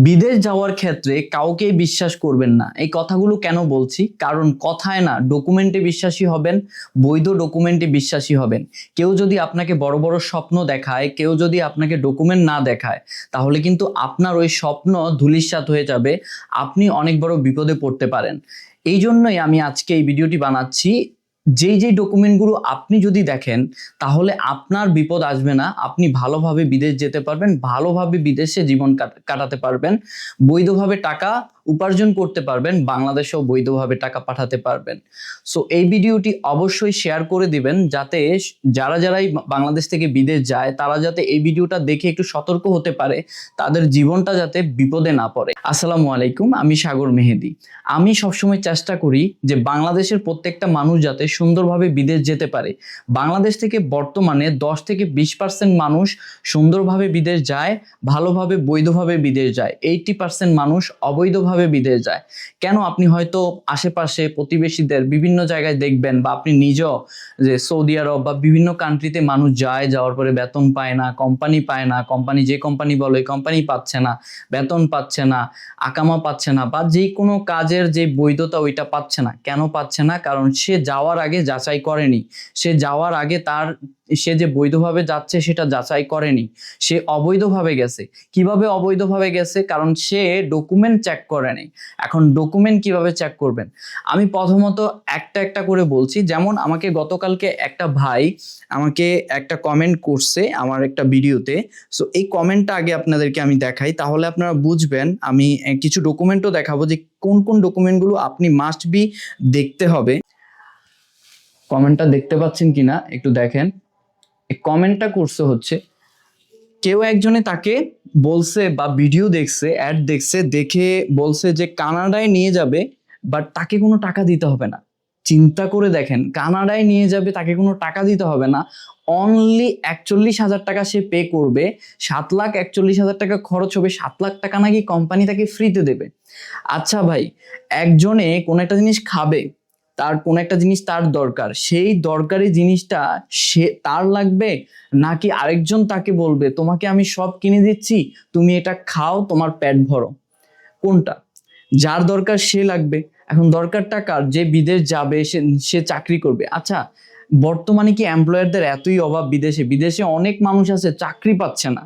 বিদেশ যাওয়ার ক্ষেত্রে কাউকেই বিশ্বাস করবেন না। এই কথাগুলো কেন বলছি? কারণ কথায় না, ডকুমেন্টে বিশ্বাসী হবেন, বৈধ ডকুমেন্টে বিশ্বাসী হবেন। কেউ যদি আপনাকে বড় বড় স্বপ্ন দেখায়, কেউ যদি আপনাকে ডকুমেন্ট না দেখায়, তাহলে কিন্তু আপনার ওই স্বপ্ন ধূলিসাৎ হয়ে যাবে, আপনি অনেক বড় বিপদে পড়তে পারেন। এই জন্যই আমি আজকে এই ভিডিওটি বানাচ্ছি। যেই ডকুমেন্টগুলো আপনি যদি দেখেন, তাহলে আপনার বিপদ আসবে না, আপনি ভালোভাবে বিদেশ যেতে পারবেন, ভালোভাবে বিদেশে জীবন কাটাতে পারবেন, বৈধভাবে টাকা উপার্জন করতে পারবেন, বাংলাদেশেও বৈধভাবে টাকা পাঠাতে পারবেন। সো এই ভিডিওটি অবশ্যই শেয়ার করে দিবেন, যাতে যারাই বাংলাদেশ থেকে বিদেশ যায় তারা যাতে এই ভিডিওটা দেখে একটু সতর্ক হতে পারে, তাদের জীবনটা যাতে বিপদে না পড়ে। আসসালামু আলাইকুম, আমি সাগর মেহেদি। আমি সবসময় চেষ্টা করি যে বাংলাদেশের প্রত্যেকটা মানুষ যাতে সুন্দরভাবে বিদেশ যেতে পারে। বাংলাদেশ থেকে বর্তমানে 10 থেকে 20% মানুষ সুন্দরভাবে বিদেশ যায়, ভালোভাবে বৈধভাবে বিদেশ যায়। 80% মানুষ অবৈধভাবে বিদেশ যায়। কেন? আপনি হয়তো আশেপাশে প্রতিবেশীদের বিভিন্ন জায়গায় দেখবেন, বা আপনি নিজেও যে সৌদি আরব বা বিভিন্ন কান্ট্রিতে মানুষ যায়, যাওয়ার পরে বেতন পায় না, কোম্পানি পায় না, কোম্পানি যে কোম্পানি বলে কোম্পানি পাচ্ছে না, বেতন পাচ্ছে না, আকামা পাচ্ছে না, বা যে কোনো কাজের যে বৈধতা ওইটা পাচ্ছে না। কেন পাচ্ছে না? কারণ সে যাওয়ার আগে যাচাই করেনি। সে যাওয়ার আগে সে যে বৈধভাবে যাচ্ছে সেটা যাচাই করেনি, সে অবৈধভাবে গেছে। কিভাবে অবৈধভাবে গেছে? কারণ সে ডকুমেন্ট চেক করেনি। এখন ডকুমেন্ট কিভাবে চেক করবেন? আমি প্রথমত একটা একটা করে বলছি। যেমন আমাকে গতকালকে একটা ভাই আমাকে একটা কমেন্ট করছে আমার একটা ভিডিওতে। সো এই কমেন্টটা আগে আপনাদেরকে আমি দেখাই, তাহলে আপনারা বুঝবেন। আমি কিছু ডকুমেন্টও দেখাবো যে কোন কোন ডকুমেন্টগুলো আপনি মাস্ট বি দেখতে হবে। কমেন্টটা দেখতে পাচ্ছেন কিনা একটু দেখেন। এই কমেন্টটা করছে হচ্ছে কেউ একজনে তাকে বলছে, বা ভিডিও দেখছে, অ্যাড দেখছে, দেখে বলছে যে কানাডায় নিয়ে যাবে, বাট তাকে কোনো টাকা দিতে হবে না। চিন্তা করে দেখেন, কানাডায় নিয়ে যাবে, তাকে কোনো টাকা দিতে হবে না। অনলি 41,000 টাকা সে পে করবে। 7,41,000 টাকা খরচ হবে, 7 লাখ টাকা নাকি কোম্পানি তাকে ফ্রিতে দেবে। আচ্ছা ভাই, একজনে কোনো একটা জিনিস খাবে, তার কোন একটা জিনিস তার দরকার, সেই দরকারি জিনিসটা সে তার লাগবে, নাকি আরেকজন তাকে বলবে তোমাকে আমি সব কিনে দিচ্ছি, তুমি এটা খাও, তোমার পেট ভরো? কোনটা? যার দরকার সে লাগবে। এখন দরকারটা কার? যে বিদেশ যাবে, সে চাকরি করবে। আচ্ছা, বর্তমানে কি এমপ্লয়ারদের এতই অভাব? বিদেশে বিদেশে অনেক মানুষ আছে চাকরি পাচ্ছে না,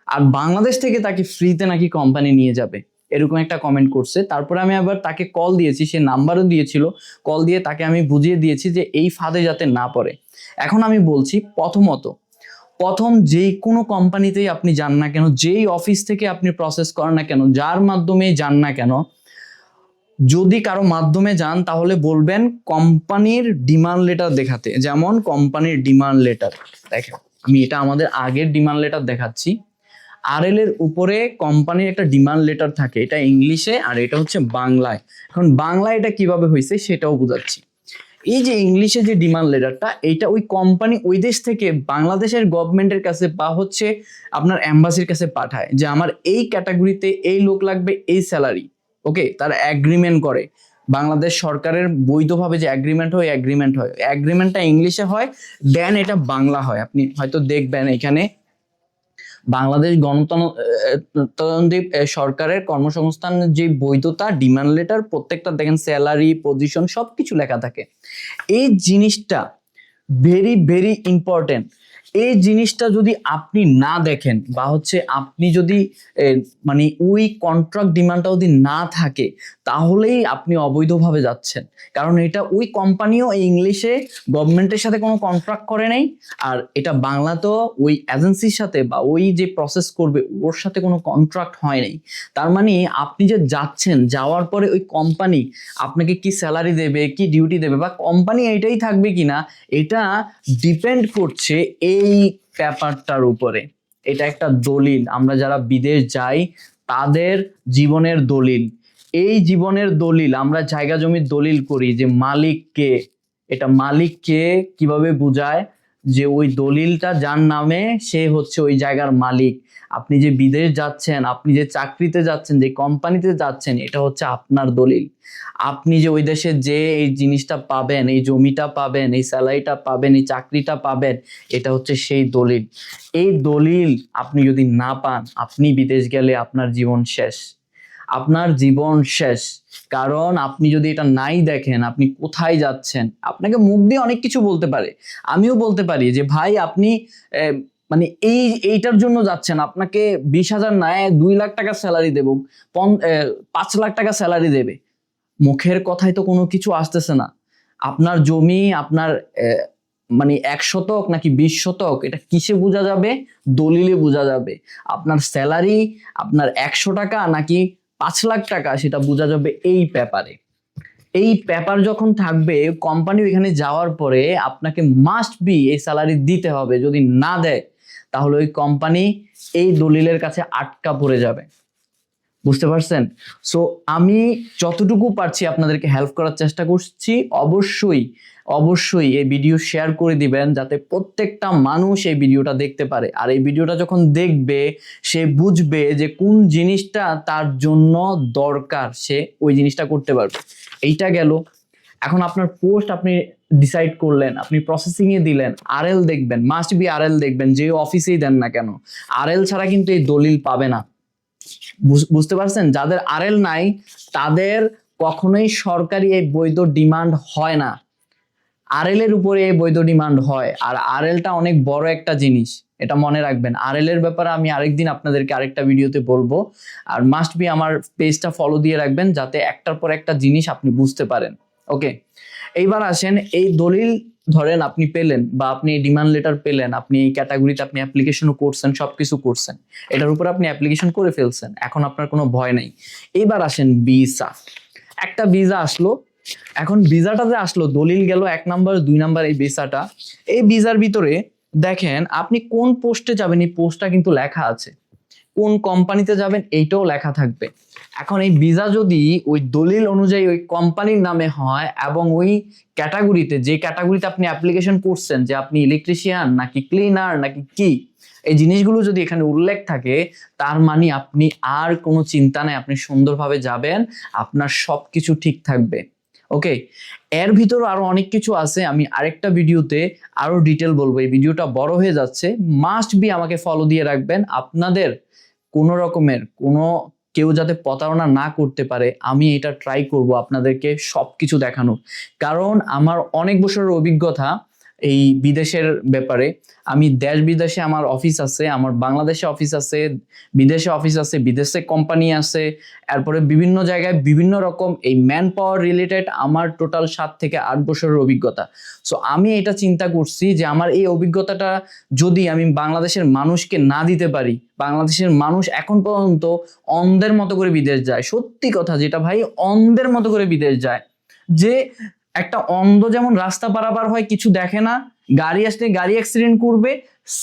আর বাংলাদেশ থেকে তাকে ফ্রিতে নাকি কোম্পানি নিয়ে যাবে, এরকম একটা কমেন্ট করছে। তারপরে আমি আবার তাকে কল দিয়েছি, সে নাম্বারও দিয়েছিল। কল দিয়ে তাকে আমি বুঝিয়ে দিয়েছি যে এই ফাঁদে যাতে না পড়ে। এখন আমি বলছি, প্রথম যেই কোনো কোম্পানিতেই আপনি যান না কেন, যেই অফিস থেকে আপনি প্রসেস করেন না কেন, যার মাধ্যমে যান না কেন, যদি কারো মাধ্যমে যান তাহলে বলবেন কোম্পানির ডিমান্ড লেটার দেখাতে। যেমন কোম্পানির ডিমান্ড লেটার দেখেন, আমি এটা আমাদের আগের ডিমান্ড লেটার দেখাচ্ছি। আরএল এর উপরে কোম্পানির একটা ডিমান্ড লেটার থাকে, এটা ইংলিশে আর এটা হচ্ছে বাংলায়। এখন বাংলায় এটা কিভাবে হয়েছে সেটাও বুঝাচ্ছি। এই যে ইংলিশে যে ডিমান্ড লেটারটা, এইটা ওই কোম্পানি ওই দেশ থেকে বাংলাদেশের গভর্নমেন্টের কাছে বা হচ্ছে আপনার এম্বাসির কাছে পাঠায় যে আমার এই ক্যাটাগরিতে এই লোক লাগবে, এই স্যালারি। ওকে, তারা এগ্রিমেন্ট করে। বাংলাদেশ সরকারের বৈধভাবে যে এগ্রিমেন্ট হয়, এগ্রিমেন্টটা ইংলিশে হয়, দেন এটা বাংলা হয়। আপনি হয়তো দেখবেন এখানে বাংলাদেশ গণতন্ত্র সরকারের কর্মসংস্থান যে বৈধতা, ডিমান্ড লেটার, প্রত্যেকটা দেখেন স্যালারি, পজিশন সবকিছু লেখা থাকে। এই জিনিসটা ভেরি ভেরি ইম্পর্টেন্ট। এই জিনিসটা যদি আপনি না দেখেন, বা হচ্ছে আপনি যদি মানে ওই কন্ট্রাক্ট ডিমান্ডটা যদি না থাকে, তাহলেই আপনি অবৈধভাবে যাচ্ছেন। কারণ এটা ওই কোম্পানিও এই ইংলিশে গভর্নমেন্টের সাথে কোনো কন্ট্রাক্ট করে নাই, আর এটা বাংলাতেও ওই এজেন্সির সাথে বা ওই যে প্রসেস করবে ওর সাথে কোনো কন্ট্রাক্ট হয় নাই। তার মানে আপনি যে যাচ্ছেন, যাওয়ার পরে ওই কোম্পানি আপনাকে কি স্যালারি দেবে, কি ডিউটি দেবে, বা কোম্পানি এইটাই থাকবে কিনা, এটা ডিপেন্ড করছে এই ব্যাপারটার উপরে। এটা একটা দলিল, আমরা যারা বিদেশ যাই তাদের জীবনের দলিল। এই জীবনের দলিল আমরা জায়গা জমির দলিল করি যে মালিক কে। এটা মালিক কে কিভাবে বোঝায়? যে ওই দলিলটা যার নামে সে হচ্ছে ওই জায়গার মালিক। আপনি যে বিদেশ যাচ্ছেন, আপনি যে চাকরিতে যাচ্ছেন, যে কোম্পানিতে যাচ্ছেন, এটা হচ্ছে আপনার দলিল। আপনি যে ওই দেশে যে এই জিনিসটা পাবেন, এই জমিটা পাবেন, এই স্যালারিটা পাবেন, এই চাকরিটা পাবেন, এটা হচ্ছে সেই দলিল। এই দলিল আপনি যদি না পান, আপনি বিদেশ গেলে আপনার জীবন শেষ, আপনার জীবন শেষ। কারণ আপনি যদি এটা নাই দেখেন আপনি কোথায় যাচ্ছেন, আপনাকে মুখ দিয়ে অনেক কিছু বলতে পারে, আমিও বলতে পারি যে ভাই আপনি মানে এইটার জন্য যাচ্ছেন, আপনাকে 20,000 না 2 লাখ টাকা স্যালারি দেবো, 5 লাখ টাকা স্যালারি দেবে। মুখের কথায় তো কোনো কিছু আসতেছে না। আপনার জমি আপনার মানে 1 শতক নাকি 20 শতক, এটা কিসে বোঝা যাবে? দলিলে বোঝা যাবে। আপনার স্যালারি আপনার 100 টাকা নাকি 5 লাখ টাকা, সেটা বোঝা যাবে এই পেপারে। এই পেপার যখন থাকবে, কোম্পানি ওইখানে যাওয়ার পরে আপনাকে মাস্ট বি এই স্যালারি দিতে হবে। যদি না দেয় তাহলে ওই কোম্পানি এই দলিলের কাছে আটকা পড়ে যাবে। বুঝতে পারছেন? সো আমি যতটুকু পারছি আপনাদেরকে হেল্প করার চেষ্টা করছি। অবশ্যই অবশ্যই এই ভিডিও শেয়ার করে দিবেন যাতে প্রত্যেকটা মানুষ এই ভিডিওটা দেখতে পারে। আর এই ভিডিওটা যখন দেখবে সে বুঝবে যে কোন জিনিসটা তার জন্য দরকার, সে ওই জিনিসটা করতে পারবে। এইটা গেল। এখন আপনার পোস্ট আপনি ডিসাইড করলেন, আপনি প্রসেসিং এ দিলেন, আরএল দেখবেন, মাস্ট বি আরএল দেখবেন, যে অফিসেই দেন না কেন। আরএল ছাড়া কিন্তু এই দলিল পাবে না। বুঝতে পারছেন? যাদের আরএল নাই তাদের কখনোই সরকারি এই বৈধ ডিমান্ড হয় না। আরএল এর উপরে এই বৈধ ডিমান্ড হয়। আর আরএলটা অনেক বড় একটা জিনিস, এটা মনে রাখবেন। আরএল এর ব্যাপারে আমি আরেকদিন আপনাদেরকে আরেকটা ভিডিওতে বলবো। আর মাস্ট বি আমার পেজটা ফলো দিয়ে রাখবেন যাতে একটার পর একটা জিনিস আপনি বুঝতে পারেন। ওকে, এইবার আসেন, এই দলিল ধরেন আপনি পেলেন বা আপনি ডিমান্ড লেটার পেলেন, আপনি এই ক্যাটাগরিতে আপনি অ্যাপ্লিকেশনও করছেন, সবকিছু করছেন, এটার উপর আপনি অ্যাপ্লিকেশন করে ফেলছেন, এখন আপনার কোনো ভয় নেই। এইবার আসেন ভিসা। একটা ভিসা আসলো, এখন ভিসাটা যে আসলো, দলিল গেল 1 নাম্বার 2 নাম্বার, এই ভিসাটা, এই ভিসার ভিতরে দেখেন আপনি কোন পোস্টে যাবেন, এই পোস্টটা কিন্তু লেখা আছে, কোন কোম্পানিতে যাবেন এইটাও লেখা থাকবে। এখন এই ভিসা যদি ওই দলিল অনুযায়ী ওই কোম্পানির নামে হয় এবং ওই ক্যাটাগরিতে, যে ক্যাটাগরিতে আপনি অ্যাপ্লিকেশন করছেন, যে আপনি ইলেকট্রিশিয়ান নাকি ক্লিনার নাকি কি, এই জিনিসগুলো যদি এখানে উল্লেখ থাকে, তার মানে আপনি আর কোনো চিন্তা নেই, আপনি সুন্দরভাবে যাবেন, আপনার সবকিছু ঠিক থাকবে। ওকে, এর ভিতর আরো অনেক কিছু আছে, আমি আরেকটা ভিডিওতে আরো ডিটেল বলবো। এই ভিডিওটা বড় হয়ে যাচ্ছে, মাস্ট বি আমাকে ফলো দিয়ে রাখবেন। আপনাদের কোনো রকমের কেউ যাতে প্রতারণা না করতে পারে, আমি এটা ট্রাই করব আপনাদেরকে সবকিছু দেখানোর। কারণ আমার অনেক বছরের অভিজ্ঞতা এই বিদেশের ব্যাপারে। আমি দেশ বিদেশে আমার অফিস আছে, আমার বাংলাদেশে অফিস আছে, বিদেশে অফিস আছে, বিদেশে কোম্পানি আছে, এরপরে বিভিন্ন জায়গায় বিভিন্ন রকম এই ম্যান পাওয়ার রিলেটেড আমার টোটাল 7 থেকে 8 বছরের অভিজ্ঞতা। সো আমি এটা চিন্তা করছি যে আমার এই অভিজ্ঞতাটা যদি আমি বাংলাদেশের মানুষকে না দিতে পারি, বাংলাদেশের মানুষ এখন পর্যন্ত অন্ধের মতো করে বিদেশ যায়। সত্যি কথা যেটা ভাই, অন্ধের মতো করে বিদেশ যায়। যে একটা অন্ধ যেমন রাস্তা পারাপার হয়, কিছু দেখে না, গাড়ি আসলে গাড়ি অ্যাক্সিডেন্ট করবে,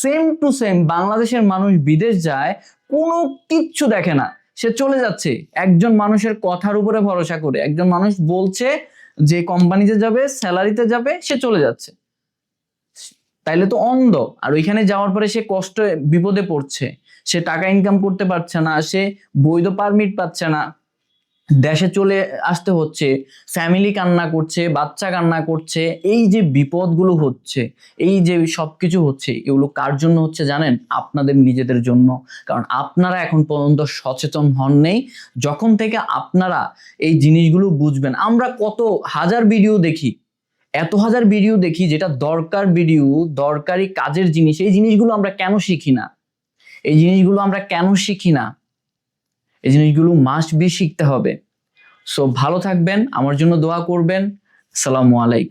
সেম টু সেম বাংলাদেশের মানুষ বিদেশ যায়, কোনো কিচ্ছু দেখে না, সে চলে যাচ্ছে একজন মানুষের কথার উপরে ভরসা করে। একজন মানুষ বলছে যে কোম্পানিতে যাবে, স্যালারিতে যাবে, সে চলে যাচ্ছে। তাইলে তো অন্ধ। আর ওইখানে যাওয়ার পরে সে কষ্ট বিপদে পড়ছে, সে টাকা ইনকাম করতে পারছে না, সে বৈধ পারমিট পাচ্ছে না, দেশে চলে আসতে হচ্ছে, ফ্যামিলি কান্না করছে, বাচ্চা কান্না করছে। এই যে বিপদগুলো হচ্ছে, এই যে সবকিছু হচ্ছে, এগুলো কার জন্য হচ্ছে জানেন? আপনাদের নিজেদের জন্য। কারণ আপনারা এখন পর্যন্ত সচেতন হন নেই। যখন থেকে আপনারা এই জিনিসগুলো বুঝবেন, আমরা কত হাজার ভিডিও দেখি, এত হাজার ভিডিও দেখি, যেটা দরকার ভিডিও, দরকারি কাজের জিনিস, এই জিনিসগুলো আমরা কেন শিখি না? এই জিনিসগুলো আমরা কেন শিখি না? এই জিনিসগুলো মাস্ট বি শিখতে হবে। সো ভালো থাকবেন, আমার জন্য দোয়া করবেন। আসসালামু আলাইকুম।